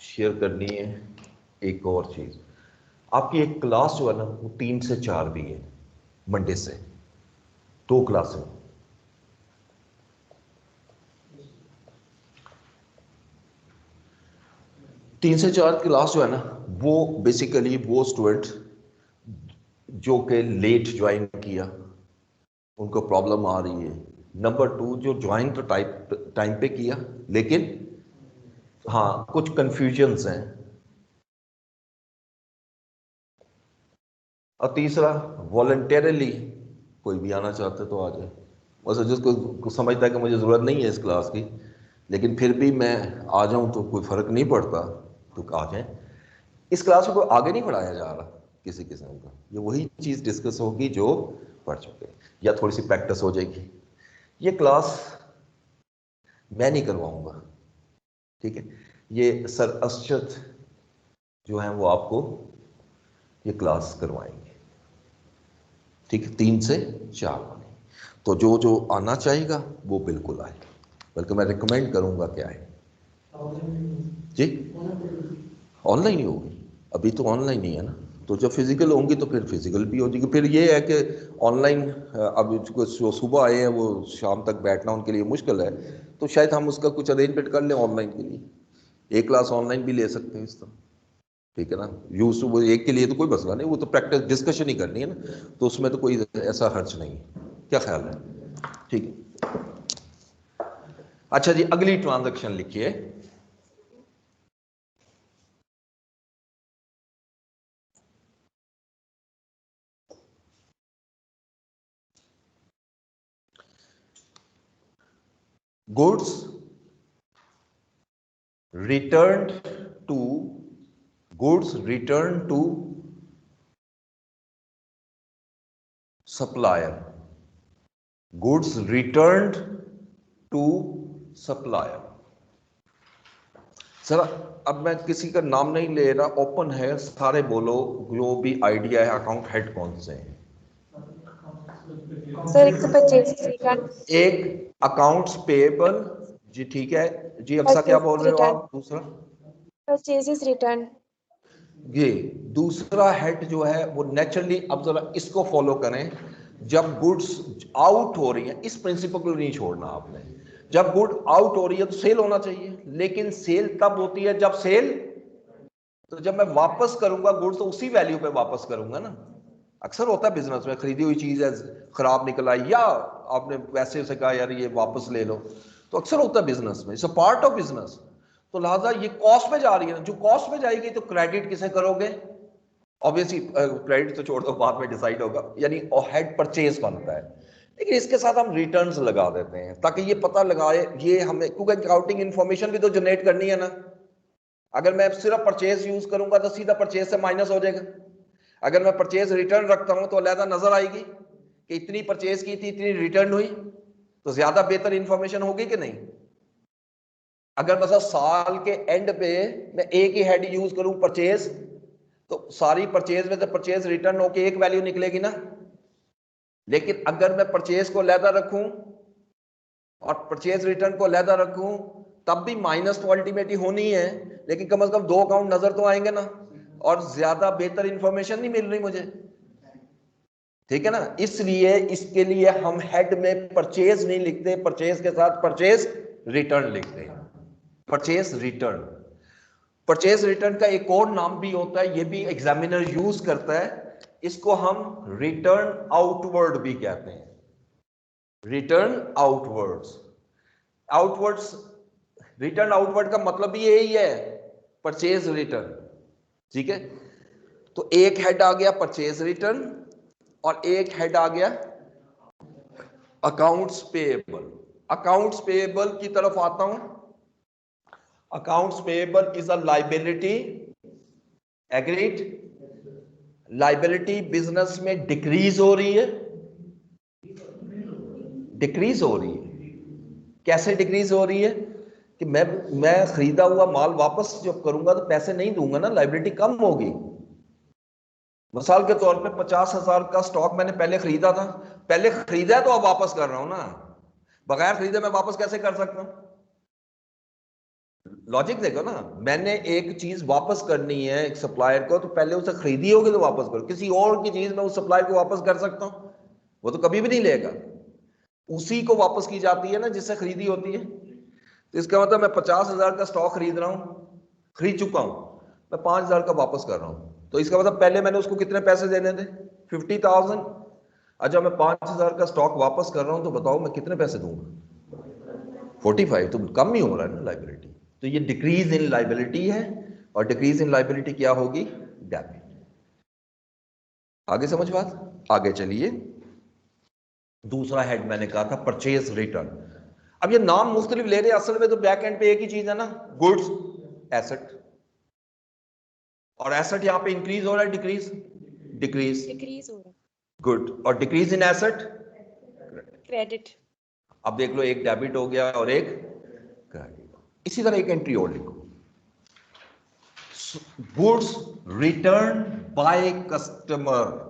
शेयर करनी है एक और चीज। आपकी एक क्लास जो है ना वो 3 से 4 भी है, मंडे से 2 क्लासें। तीन से चार क्लास जो है ना वो बेसिकली वो स्टूडेंट जो कि लेट ज्वाइन किया उनको प्रॉब्लम आ रही है। नंबर 2 जो ज्वाइन तो टाइम पे किया लेकिन हाँ कुछ कंफ्यूजन्स हैं। और तीसरा वॉलंटरली कोई भी आना चाहता है तो आ जाए, वैसे जिसको समझता है कि मुझे ज़रूरत नहीं है इस क्लास की लेकिन फिर भी मैं आ जाऊं तो कोई फ़र्क नहीं पड़ता तो आ जाए। इस क्लास में कोई आगे नहीं पढ़ाया जा रहा किसी किस्म का, ये वही चीज़ डिस्कस होगी जो पढ़ चुके या थोड़ी सी प्रैक्टिस हो जाएगी। ये क्लास मैं नहीं करवाऊंगा, ठीक है। ये सर अर्शद जो है वो आपको ये क्लास करवाएंगे, ठीक है, 3 से 4 वाली। तो जो जो आना चाहेगा वो बिल्कुल आए, बल्कि मैं रिकमेंड करूंगा कि आए जी। ऑनलाइन ही होगी, अभी तो ऑनलाइन ही है ना, तो जब फिजिकल होंगी तो फिर फिजिकल भी हो जाएगी। फिर ये है कि ऑनलाइन अब जो सुबह आए हैं वो शाम तक बैठना उनके लिए मुश्किल है, तो शायद हम उसका कुछ अरेंजमेंट कर लें ऑनलाइन के लिए, एक क्लास ऑनलाइन भी ले सकते हैं इस तरह, ठीक है ना। यूज वो एक के लिए तो कोई मसला नहीं, वो तो प्रैक्टिस डिस्कशन ही करनी है ना, तो उसमें तो कोई ऐसा खर्च नहीं है। क्या ख्याल है? ठीक है। अच्छा जी, अगली ट्रांजैक्शन लिखिए। Goods returned to goods returned to supplier, goods returned to supplier। Sir अब मैं किसी का नाम नहीं ले रहा, ओपन है, सारे बोलो जो भी आइडिया है। अकाउंट हेड कौन से हैं? सर एक तो परचेज रिटर्न, एक अकाउंट्स पेएबल जी, ठीक है जी। अक्सा क्या बोल रहे हो आप? दूसरा परचेजेस रिटर्न, ये दूसरा हेड जो है वो नेचुरली, अब जरा इसको फॉलो करें, जब गुड्स आउट हो रही है, इस प्रिंसिपल को नहीं छोड़ना आपने। जब गुड आउट हो रही है तो सेल होना चाहिए, लेकिन सेल तब होती है जब सेल, तो जब मैं वापस करूंगा गुड्स तो उसी वैल्यू पे वापस करूंगा ना। अक्सर होता है बिजनेस में, खरीदी हुई चीज है खराब निकल आई या आपने पैसे से कहा यार ये वापस ले लो, तो अक्सर होता है बिजनेस में, it's a part of business. तो लिहाजा ये कॉस्ट में जा रही है, जो कॉस्ट में जाएगी तो क्रेडिट किसे करोगे? ऑब्वियसली क्रेडिट तो छोड़ दो, बाद में डिसाइड होगा, यानी हेड परचेज बनता है। लेकिन इसके साथ हम रिटर्न्स लगा देते हैं ताकि ये पता लगाए, ये हमें, क्योंकि अकाउंटिंग इंफॉर्मेशन भी तो जनरेट करनी है ना। अगर मैं सिर्फ परचेज यूज करूंगा तो सीधा परचेज से माइनस हो जाएगा। अगर मैं परचेज रिटर्न रखता हूं तो अलहदा नजर आएगी कि इतनी परचेज की थी, इतनी रिटर्न हुई, तो ज्यादा बेहतर इंफॉर्मेशन होगी कि नहीं। अगर मतलब साल के एंड पे मैं एक ही हेड यूज करूं परचेज, तो सारी परचेज में तो परचेज रिटर्न होके एक वैल्यू निकलेगी ना। लेकिन अगर मैं परचेज को अलहदा रखूं और परचेज रिटर्न को अलहदा रखूं, तब भी माइनस तो अल्टीमेटली होनी है, लेकिन कम से कम 2 अकाउंट नजर तो आएंगे ना, और ज्यादा बेहतर इंफॉर्मेशन नहीं मिल रही मुझे, ठीक है ना। इसलिए इसके लिए हम हेड में परचेज नहीं लिखते, परचेज के साथ परचेज रिटर्न लिखते हैं। परचेज रिटर्न, परचेज रिटर्न का एक और नाम भी होता है, ये भी एग्जामिनर यूज करता है, इसको हम रिटर्न आउटवर्ड भी कहते हैं। Return outwards, outwards, return outward का मतलब भी यही है, परचेज रिटर्न, ठीक है। तो एक हेड आ गया परचेज रिटर्न और एक हेड आ गया अकाउंट्स पेएबल। अकाउंट्स पेएबल की तरफ आता हूं, accounts payable is a liability, agreed. Liability business में डिक्रीज हो रही है, डिक्रीज हो रही है। कैसे डिक्रीज हो रही है कि मैं खरीदा हुआ माल वापस जब करूंगा तो पैसे नहीं दूंगा ना, लाइबिलिटी कम होगी। मिसाल के तौर पे 50,000 का स्टॉक मैंने पहले खरीदा था, पहले खरीदा तो अब वापस कर रहा हूं ना, बगैर खरीदे मैं वापस कैसे कर सकता हूं? लॉजिक देखो ना, मैंने एक चीज वापस करनी है एक सप्लायर को, तो पहले उसे खरीदी होगी तो वापस करो। किसी और की चीज मैं उस सप्लायर को वापस कर सकता हूं? वो तो कभी भी नहीं लेगा। उसी को वापस की जाती है ना जिससे खरीदी होती है। तो इसका मतलब मैं 50,000 का स्टॉक खरीद रहा हूं, खरीद चुका हूं, मैं 5,000 का वापस कर रहा हूं, तो इसका मतलब पहले मैंने उसको कितने पैसे देने थे? 50,000। अच्छा, मैं 5,000 का स्टॉक वापस कर रहा हूं, तो बताओ मैं कितने पैसे दूंगा? 45। तो कम ही हो रहा है ना लाइबिलिटी। तो ये डिक्रीज इन लाइबिलिटी है, और डिक्रीज इन लाइबिलिटी क्या होगी? डेबिट। आगे समझ बात? आगे चलिए, दूसरा हेड मैंने कहा था परचेज रिटर्न। अब ये नाम मुख्तलिफ ले रहे हैं, असल में तो बैक एंड पे एक ही चीज है ना, गुड्स एसेट। और एसेट यहां पे इंक्रीज हो रहा है, डिक्रीज? डिक्रीज। डिक्रीज हो रहा है, गुड। और डिक्रीज इन एसेट? क्रेडिट। अब देख लो, एक डेबिट हो गया और एक क्रेडिट। इसी तरह एक एंट्री और लिखो, goods return by customer.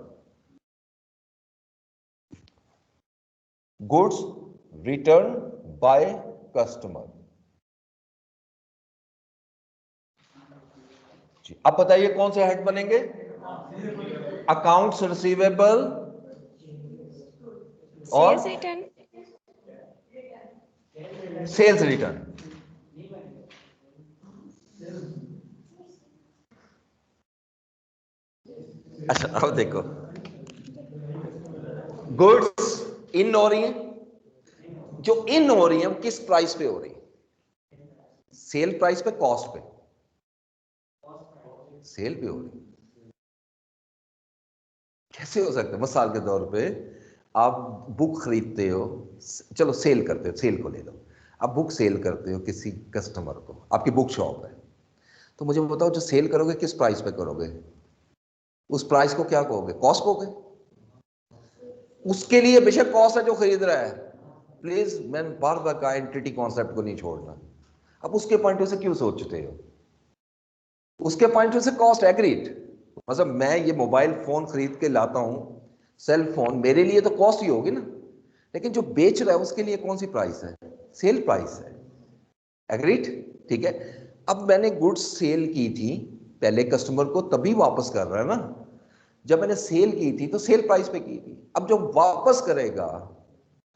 Goods return by customer. अब बताइए कौन से हेड बनेंगे? अकाउंट्स रिसीवेबल और सेल्स रिटर्न। Sales return. अच्छा, अब देखो, गुड्स इन हो रही है, जो इन हो रही है वो किस प्राइस पे हो रही है? सेल प्राइस पे, कॉस्ट पे? सेल पे हो रही है। कैसे हो सकता है? मिसाल के तौर पे आप बुक खरीदते हो, चलो सेल करते हो, सेल को ले लो, आप बुक सेल करते हो किसी कस्टमर को, आपकी बुक शॉप है, तो मुझे बताओ जो सेल करोगे किस प्राइस पे करोगे? उस प्राइस को क्या कहोगे? कॉस्ट कहोगे। उसके लिए बेशक कॉस्ट है जो खरीद रहा है, प्लीज मैंने बार बार कहा एंटिटी कॉन्सेप्ट को नहीं छोड़ना। अब उसके पॉइंट से क्यों सोचते हो? उसके पॉइंट से कॉस्ट एग्रीड। मतलब मैं ये मोबाइल फोन खरीद के लाता हूं, सेल फोन, मेरे लिए तो कॉस्ट ही होगी ना, लेकिन जो बेच रहा है उसके लिए कौन सी प्राइस है? सेल प्राइस है। एग्रीड? ठीक है। अब मैंने गुड्स सेल की थी पहले कस्टमर को, तभी वापस कर रहा है ना। जब मैंने सेल की थी तो सेल प्राइस पे की थी, अब जो वापस करेगा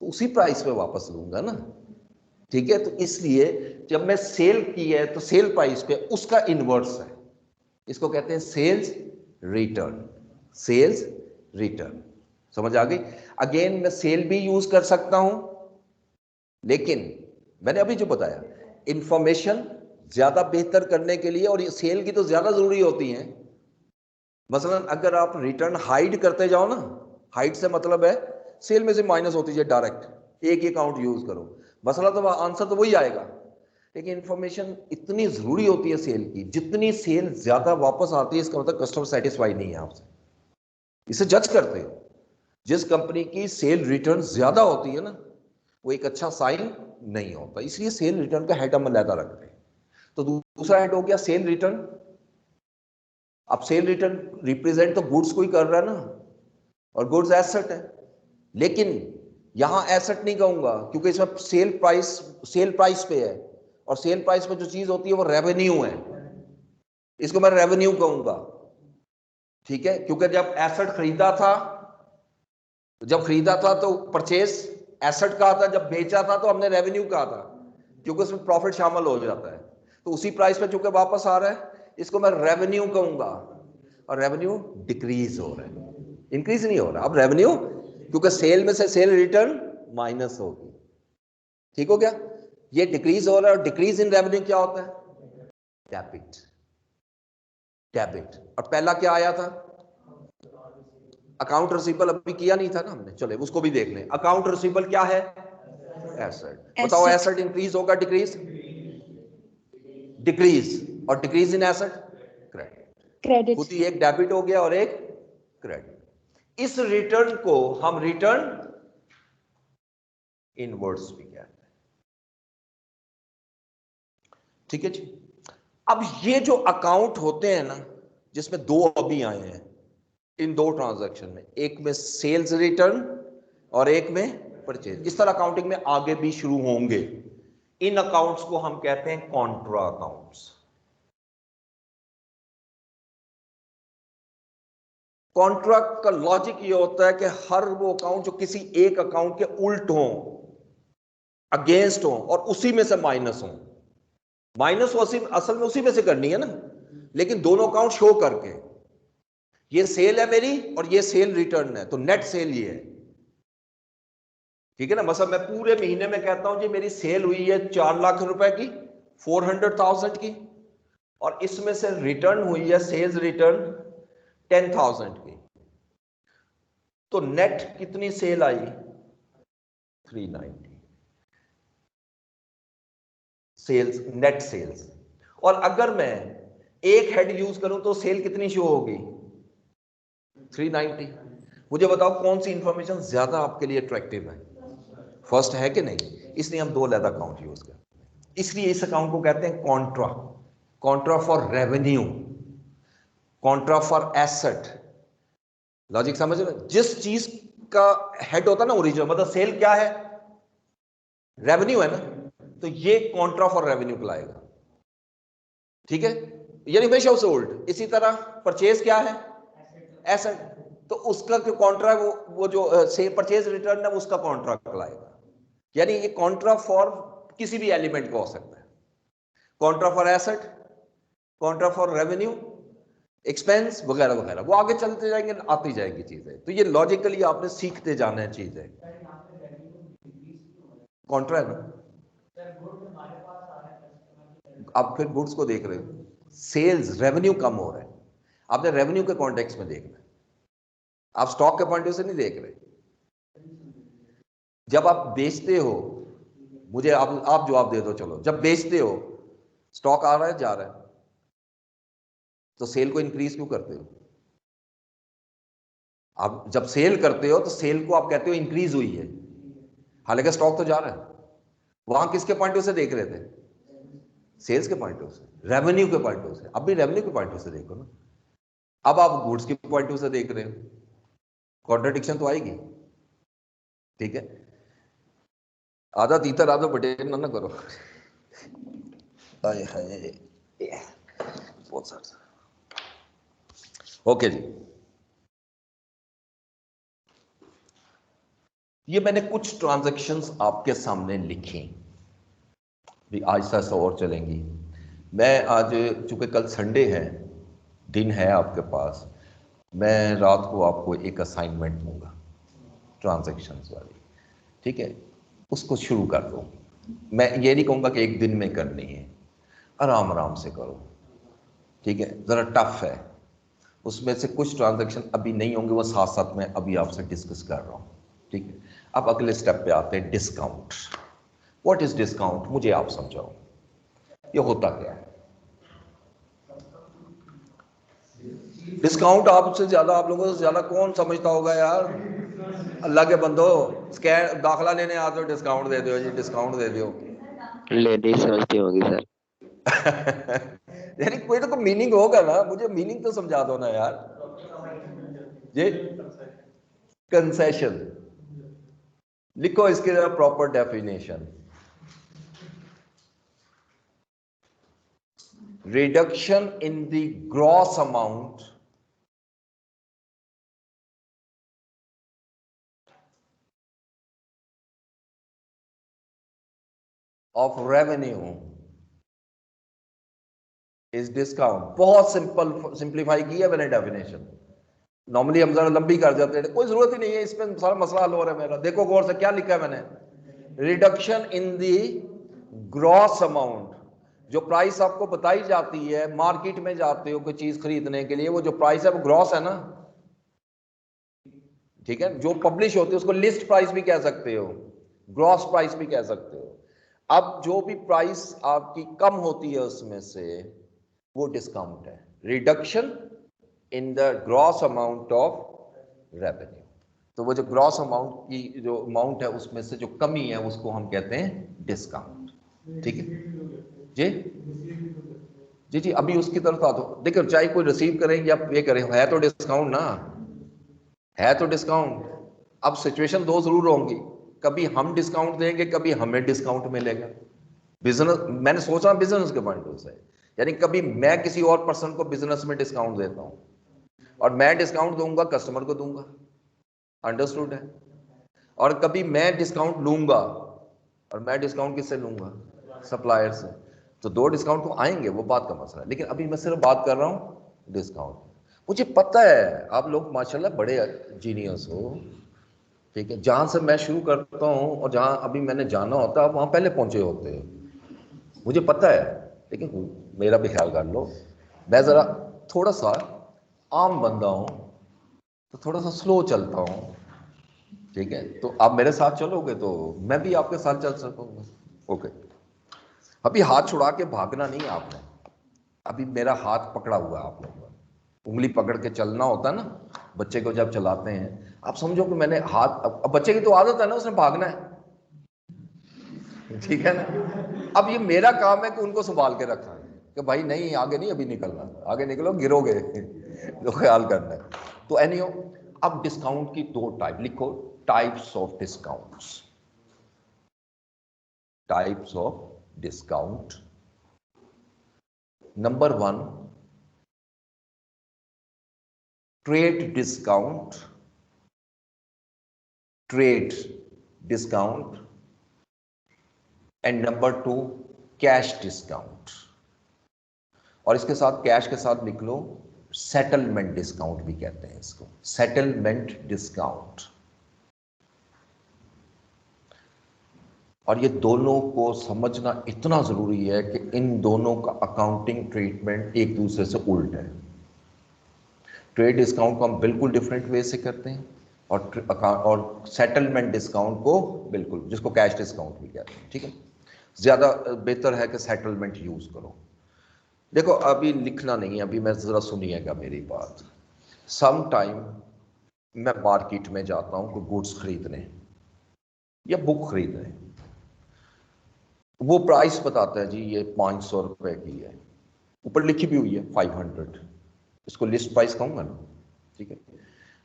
तो उसी प्राइस पे वापस लूंगा ना। ठीक है, तो इसलिए जब मैं सेल की है तो सेल प्राइस पे उसका इनवर्स है, इसको कहते हैं सेल्स रिटर्न। सेल्स रिटर्न, समझ आ गई? अगेन मैं सेल भी यूज कर सकता हूं, लेकिन मैंने अभी जो बताया इंफॉर्मेशन ज्यादा बेहतर करने के लिए, और ये सेल की तो ज्यादा जरूरी होती है। मसलन अगर आप रिटर्न हाइड करते जाओ ना, हाइड से मतलब है सेल में से माइनस होती जाए डायरेक्ट, एक ही अकाउंट यूज करो, मसला तो आंसर तो वही आएगा। लेकिन इंफॉर्मेशन इतनी जरूरी होती है सेल की, जितनी सेल ज्यादा वापस आती है इसका मतलब कस्टमर सेटिस्फाइड नहीं है आपसे, इसे जज करते हो। जिस कंपनी की सेल रिटर्न ज्यादा होती है ना, वो एक अच्छा साइन नहीं होता, इसलिए सेल रिटर्न का हेड हम अलग रखते हैं। तो दूसरा हेड हो गया सेल रिटर्न। अब सेल रिटर्न रिप्रेजेंट तो गुड्स को ही कर रहा है ना, और गुड्स एसेट है, लेकिन यहां एसेट नहीं कहूंगा क्योंकि इसमें सेल प्राइस पे है, और सेल प्राइस पे जो चीज होती है वो रेवेन्यू है, इसको मैं रेवेन्यू कहूंगा। ठीक है, क्योंकि जब खरीदा था तो परचेस एसेट कहा था, जब बेचा था तो हमने रेवेन्यू कहा था, क्योंकि उसमें प्रॉफिट शामिल हो जाता है। तो उसी प्राइस पे चूंकि वापस आ रहा है, इसको मैं रेवेन्यू कहूंगा, और रेवेन्यू डिक्रीज हो रहा है, इंक्रीज नहीं हो रहा। अब रेवेन्यू, क्योंकि सेल में से सेल रिटर्न माइनस होगी। ठीक हो गया? ये डिक्रीज हो रहा है, और डिक्रीज इन रेवेन्यू क्या होता है? डेबिट। डेबिट। और पहला क्या आया था? अकाउंट रिसीवेबल अभी किया नहीं था ना हमने, चले उसको भी देख लें। अकाउंट रिसीवेबल क्या है? एसेट। बताओ Asset. एसेट इंक्रीज होगा डिक्रीज? डिक्रीज, और decrease in asset credit. Credit. खुद ही एक डेबिट हो गया और एक क्रेडिट। इस रिटर्न को हम रिटर्न इनवर्ड्स भी कहते हैं। ठीक है जी। अब ये जो अकाउंट होते हैं ना, जिसमें दो अभी आए हैं, इन दो ट्रांजैक्शन में, एक में सेल्स रिटर्न और एक में परचेज, इस तरह अकाउंटिंग में आगे भी शुरू होंगे। इन अकाउंट्स को हम कहते हैं कॉन्ट्रा अकाउंट्स। कॉन्ट्रा का लॉजिक ये होता है कि हर वो अकाउंट जो किसी एक अकाउंट के उल्ट हो, अगेंस्ट हो, और उसी में से माइनस हो। माइनस असल में उसी में से करनी है ना, लेकिन दोनों अकाउंट शो करके, ये सेल है मेरी और ये सेल रिटर्न है, तो नेट सेल ये है। ठीक है ना। मतलब मैं पूरे महीने में कहता हूं जी मेरी सेल हुई है 4 लाख रुपए की, 400,000 की, और इसमें से रिटर्न हुई है सेल्स रिटर्न 10,000 की, तो नेट कितनी सेल आई? 390 सेल्स, नेट सेल्स। और अगर मैं एक हेड यूज करूं तो सेल कितनी शो होगी? 390। मुझे बताओ कौन सी इंफॉर्मेशन ज्यादा आपके लिए अट्रैक्टिव है? फर्स्ट है कि नहीं? इसलिए हम दो अलग अकाउंट यूज करते हैं। इसलिए इस अकाउंट को कहते हैं Contra. Contra for revenue, Contra for asset. Logic समझ रहे? जिस चीज का हेड होता है ना ओरिजिनल, मतलब सेल क्या है? रेवेन्यू है ना, तो ये कॉन्ट्रा फॉर रेवेन्यू कहलाएगा। ठीक है, यानी हमेशा उससे उल्ट। इसी तरह परचेज क्या है? एसेट, तो उसका जो कॉन्ट्रा, वो जो परचेज रिटर्न है उसका कॉन्ट्रा कहलाएगा। यानी ये कॉन्ट्रा फॉर किसी भी एलिमेंट को हो सकता है। Contra for asset, Contra for revenue, expense वगैरह वगैरह, वो आगे चलते जाएंगे, आती जाएगी चीजें। तो ये लॉजिकली आपने सीखते जाना है चीजें। कॉन्ट्रा है ना। आप फिर गुड्स को देख रहे हो, सेल्स रेवेन्यू कम हो रहा है, आपने रेवेन्यू के कॉन्टेक्स्ट में देखना है, आप स्टॉक के पॉइंट ऑफ व्यू से नहीं देख रहे। जब आप बेचते हो, मुझे आप जवाब दे दो, चलो, जब बेचते हो स्टॉक आ रहा है जा रहा है, तो सेल को इंक्रीज क्यों करते हो? आप जब सेल करते हो तो सेल को आप कहते हो इंक्रीज हुई है, हालांकि स्टॉक तो जा रहा है। वहां किसके पॉइंट ऑफ व्यू से देख रहे थे? सेल्स के पॉइंट ऑफ से, रेवेन्यू के पॉइंट ऑफ से। अब भी रेवेन्यू के पॉइंट ऑफ से देखो ना। अब आप गुड्स के पॉइंट ऑफ से देख रहे हो, कॉन्ट्रडिक्शन तो आएगी। ठीक है, आधा तीतर आधा बटेर ना करो। हाय हाय, बहुत सारा। ओके जी, ये मैंने कुछ ट्रांजैक्शंस आपके सामने लिखी, भी आहिस्ता आहिस्ता और चलेंगी। मैं आज, चूंकि कल संडे है, दिन है आपके पास, मैं रात को आपको एक असाइनमेंट दूंगा ट्रांजैक्शंस वाली। ठीक है, उसको शुरू कर दो। मैं ये नहीं कहूँगा कि एक दिन में करनी है, आराम आराम से करो। ठीक है, ज़रा टफ है, उसमें से कुछ ट्रांजैक्शन अभी नहीं होंगे, वो साथ साथ मैं अभी आपसे डिस्कस कर रहा हूँ। ठीक है, अब अगले स्टेप पे आते हैं, डिस्काउंट। What is discount? मुझे आप समझाओ, ये होता क्या है? डिस्काउंट आपसे ज्यादा, आप लोगों से ज्यादा कौन समझता होगा यार? अल्लाह के बंदो, स्कैन दाखला लेने आते हो, डिस्काउंट दे दो जी, डिस्काउंट दे दो। लेडीज समझती होगी सर। यानी कोई तो मीनिंग होगा ना, मुझे मीनिंग तो समझा दो ना यार। ये कंसेशन लिखो, इसके जरा proper definition. Reduction in the gross amount of revenue is discount. बहुत सिंपल, सिंप्लीफाई किया मैंने डेफिनेशन। नॉर्मली हम जरा लंबी कर जाते हैं, कोई जरूरत ही नहीं है, इसमें सारा मसला हल हो रहा है मेरा। देखो गौर से क्या लिखा है मैंने, reduction in the gross amount. जो प्राइस आपको बताई जाती है, मार्केट में जाते हो कोई चीज खरीदने के लिए, वो जो प्राइस है वो ग्रॉस है ना। ठीक है, जो पब्लिश होती है उसको लिस्ट प्राइस भी कह सकते हो, ग्रॉस प्राइस भी कह सकते हो। अब जो भी प्राइस आपकी कम होती है उसमें से वो डिस्काउंट है, reduction in the gross amount of revenue. तो वो जो ग्रॉस अमाउंट की जो अमाउंट है उसमें से जो कमी है उसको हम कहते हैं डिस्काउंट। ठीक है जी जी अभी उसकी तरफ आ दो। देखो चाहे कोई रिसीव करें या पे करें, है तो डिस्काउंट ना, है तो डिस्काउंट। अब सिचुएशन दो जरूर होंगी, कभी हम डिस्काउंट देंगे, कभी हमें डिस्काउंट मिलेगा। बिजनेस, मैंने सोचा बिजनेस के पॉइंट ऑफ से, यानी कभी मैं किसी और पर्सन को बिजनेस में डिस्काउंट देता हूं और मैं डिस्काउंट दूंगा कस्टमर को दूंगा, अंडरस्टूड है। और कभी मैं डिस्काउंट लूंगा, और मैं डिस्काउंट किससे लूंगा, सप्लायर से। तो दो डिस्काउंट तो आएंगे, वो बात का मसला है, लेकिन अभी मैं सिर्फ बात कर रहा हूं डिस्काउंट। मुझे पता है आप लोग माशाल्लाह बड़े जीनियस हो, ठीक है, जहां से मैं शुरू करता हूं और जहां अभी मैंने जाना होता है वहां पहले पहुंचे होते हैं, मुझे पता है। लेकिन मेरा भी ख्याल कर लो, मैं जरा थोड़ा सा आम बंदा हूं तो थोड़ा सा स्लो चलता हूं, ठीक है। तो आप मेरे साथ चलोगे तो मैं भी आपके साथ चल सकूंगा। ओके, अभी हाथ छुड़ा के भागना नहीं आपने, अभी मेरा हाथ पकड़ा हुआ है आप लोगों ने, उंगली पकड़ के चलना होता है ना बच्चे को जब चलाते हैं, आप समझो कि मैंने हाथ, अब बच्चे की तो आदत है ना उसने भागना है, ठीक है ना। अब ये मेरा काम है कि उनको संभाल के रखना है कि भाई नहीं आगे नहीं अभी निकलना, आगे निकलो गिरोगे तो ख्याल करना है। तो एनीहो, अब डिस्काउंट की दो टाइप लिखो, types of discounts, types of discount. Number 1, trade discount, trade discount, and number 2 cash discount. और इसके साथ कैश के साथ लिख लो सेटलमेंट डिस्काउंट भी कहते हैं इसको, सेटलमेंट डिस्काउंट। और ये दोनों को समझना इतना जरूरी है कि इन दोनों का अकाउंटिंग ट्रीटमेंट एक दूसरे से उल्ट है। ट्रेड डिस्काउंट को हम बिल्कुल डिफरेंट वे से करते हैं और सेटलमेंट डिस्काउंट को बिल्कुल, जिसको कैश डिस्काउंट भी कहते हैं, ठीक है। ज्यादा बेहतर है कि सेटलमेंट यूज करो। देखो अभी लिखना नहीं है, अभी मैं जरा सुनिएगा मेरी बात। सम टाइम मैं मार्केट में जाता हूं कोई गुड्स खरीदने या बुक खरीदने, वो प्राइस बताता है जी ये 500 रुपए की है, ऊपर लिखी भी हुई है 500, इसको लिस्ट प्राइस कहूंगा ना, ठीक है।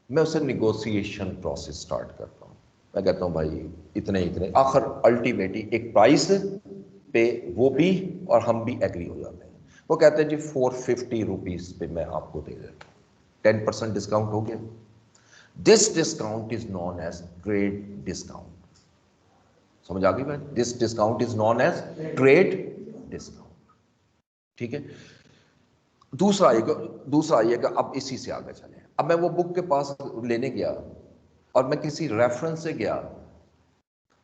मैं उससे निगोशिएशन प्रोसेस स्टार्ट करता हूँ, मैं कहता हूँ भाई इतने इतने, आखिर अल्टीमेटली एक प्राइस पे वो भी और हम भी एग्री हो जाते हैं। वो कहते हैं जी 450 रुपीज पे मैं आपको दे देता हूँ, 10% डिस्काउंट हो गया। This discount is known as trade discount. समझ आ गई बात? This discount is known as trade discount, ठीक है। दूसरा आइएगा, अब इसी से आगे चले। अब मैं वो बुक के पास लेने गया और मैं किसी रेफरेंस से गया,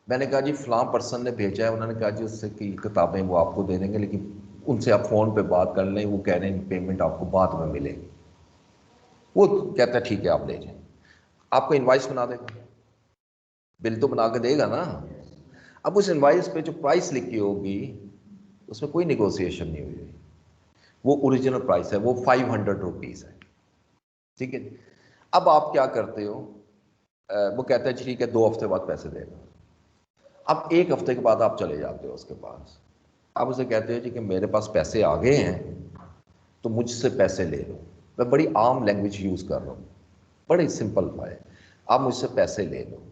मैंने कहा जी फलां पर्सन ने भेजा है, उन्होंने कहा जी उससे की किताबें वो आपको दे देंगे, लेकिन उनसे आप फोन पे बात कर लें, वो कह रहे हैं पेमेंट आपको बाद में मिलेगी। वो कहता है ठीक है आप ले जाएं, आपको इनवाइस बना देगा, बिल तो बना के देगा ना। अब उस इनवाइस पे जो प्राइस लिखी होगी उसमें कोई निगोशिएशन नहीं हुई, वो ओरिजिनल प्राइस है, वो 500 रुपीज है, ठीक है। अब आप क्या करते हो, वो कहता है ठीक है 2 हफ्ते बाद पैसे देगा। अब 1 हफ्ते के बाद आप चले जाते हो उसके पास, आप उसे कहते हो जी कि मेरे पास पैसे आ गए हैं तो मुझसे पैसे ले लो। मैं बड़ी आम लैंग्वेज यूज कर रहा हूँ, बड़ी सिंपल है, आप मुझसे पैसे ले लो।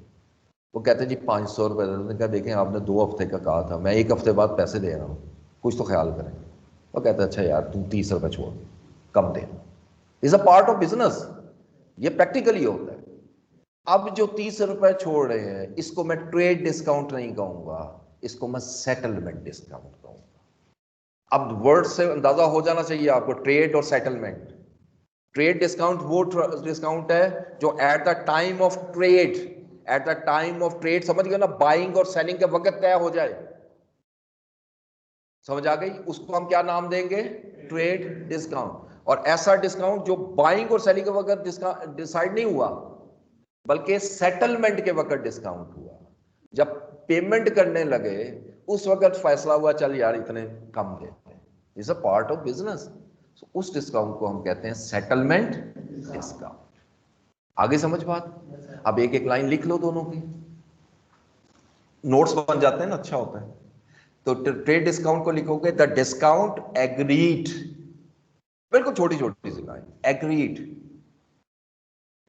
वो कहते हैं जी 500 रुपये। उसने कहा देखें आपने 2 हफ्ते का कहा था, मैं 1 हफ्ते बाद पैसे दे रहा हूँ, कुछ तो ख्याल करें। वो कहता है अच्छा यार तुम 30 रुपये छोड़ कम देना, is a part of business, ये प्रैक्टिकली होता है। अब जो 30 रुपए छोड़ रहे हैं इसको मैं ट्रेड डिस्काउंट नहीं कहूंगा, इसको मैं सेटलमेंट डिस्काउंट कहूंगा। अब वर्ड से अंदाजा हो जाना चाहिए आपको, ट्रेड और सेटलमेंट। ट्रेड डिस्काउंट वो डिस्काउंट है जो eight the time of trade, eight the time of trade, समझ गए ना, बाइंग और सेलिंग के वक्त तय हो जाए, समझ आ गई, उसको हम क्या नाम देंगे, ट्रेड डिस्काउंट। और ऐसा डिस्काउंट जो बाइंग और सेलिंग के वक्त डिसाइड नहीं हुआ, बल्कि सेटलमेंट के वक्त डिस्काउंट हुआ, जब पेमेंट करने लगे उस वक्त फैसला हुआ चल यार इतने कम देते हैं, is a part of business. उस डिस्काउंट को हम कहते हैं सेटलमेंट डिस्काउंट। आगे समझ बात? अब एक एक लाइन लिख लो दोनों की, नोट्स बन जाते हैं ना, अच्छा होता है। तो ट्रेड डिस्काउंट को लिखोगे द डिस्काउंट एग्रीड, बिल्कुल छोटी छोटी सी line, agreed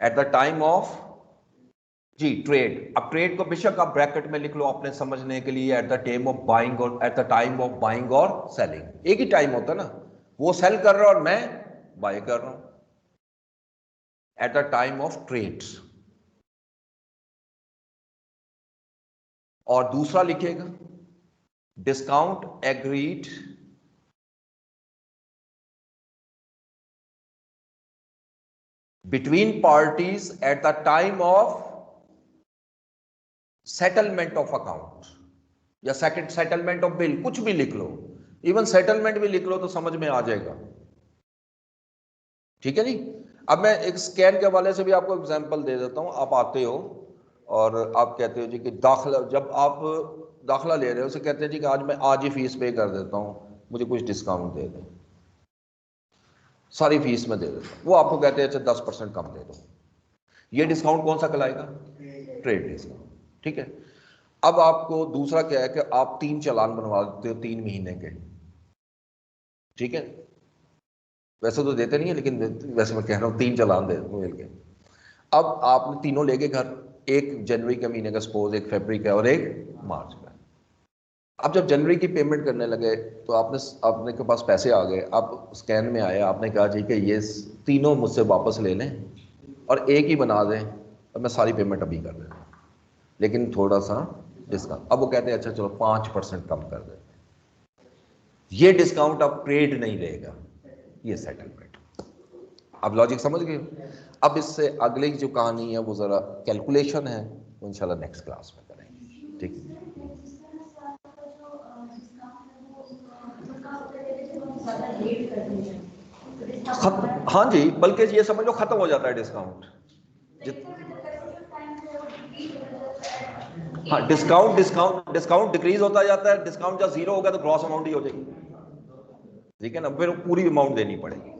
at the time of जी ट्रेड। अब ट्रेड को बेशक आप ब्रैकेट में लिख लो अपने समझने के लिए, at the time of buying और at the time of buying और सेलिंग। एक ही टाइम होता है ना, वो सेल कर रहा है और मैं बाय कर रहा हूं, eight the time of trade. और दूसरा लिखेगा discount agreed between parties eight the time of settlement of account, या सेकंड सेटलमेंट ऑफ बिल, कुछ भी लिख लो, इवन सेटलमेंट भी लिख लो तो समझ में आ जाएगा। ठीक है जी। अब मैं एक स्कैन के हवाले से भी आपको एग्जांपल दे देता हूं। आप आते हो और आप कहते हो जी कि दाखला, जब आप दाखला ले रहे हो, उसे कहते हैं जी कि आज मैं आज ही फीस पे कर देता हूं, मुझे कुछ डिस्काउंट दे दें, सारी फीस में दे देता हूं। वो आपको कहते हैं अच्छा 10% कम दे दो। ये डिस्काउंट कौन सा कहलाएगा? Trade discount. ठीक है। अब आपको दूसरा क्या है कि आप 3 चालान बनवा देते हो 3 महीने के। ठीक है, वैसे तो देते नहीं है, लेकिन वैसे मैं कह रहा हूं 3 चालान दे मिल के। अब आपने तीनों ले गए घर, एक जनवरी के महीने का सपोज, एक फरवरी का और एक मार्च का। अब जब जनवरी की पेमेंट करने लगे तो आपने के पास पैसे आ गए, आप स्कैन में आए, आपने कहा जी कि ये तीनों मुझसे वापस ले लें और एक ही बना दें और मैं सारी पेमेंट अभी कर देता हूं, लेकिन थोड़ा सा डिस्काउंट। अब वो कहते हैं अच्छा चलो 5% कम कर देते हैं। ये डिस्काउंट अब ट्रेड नहीं लेगा, ये सेटलमेंट। अब लॉजिक समझ गए? अब इससे अगली जो कहानी है वो जरा कैलकुलेशन है, वो इंशाल्लाह नेक्स्ट क्लास में करेंगे। ठीक है। हाँ जी, बल्कि ये समझ लो खत्म हो जाता है डिस्काउंट। हाँ, डिस्काउंट डिक्रीज होता जाता है। डिस्काउंट जब 0 होगा तो ग्रॉस अमाउंट ही हो जाएगी। ठीक है ना, फिर पूरी अमाउंट देनी पड़ेगी।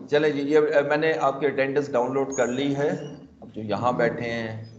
चले जी, ये मैंने आपके अटेंडेंस डाउनलोड कर ली है। अब जो यहां बैठे हैं